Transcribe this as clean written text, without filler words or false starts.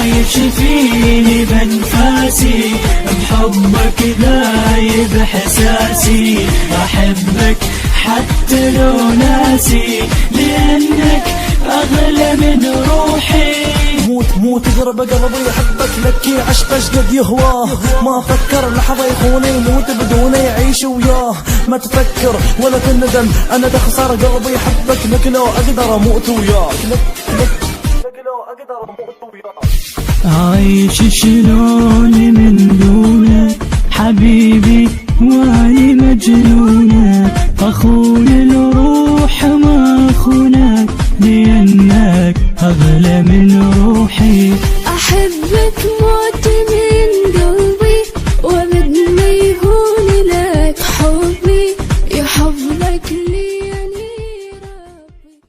عايش فيني بانفاسي، بحبك ذايب احساسي، احبك حتى لو ناسي، لانك اغلى من روحي. موت قرب قلبي يحبك، لك عشق جد يهواه، ما فكر لحظة يخوني، يموت بدوني يعيش وياه. ما تفكر ولا تندم، انا تخسر قلبي يحبك، لك لو اقدر اموت وياك، لك لو اقدر اموت وياك. عايش شلون من دونك حبيبي واني مجنونة، اخون الروح ما اخونك، لانك اغلى من روحي. احبك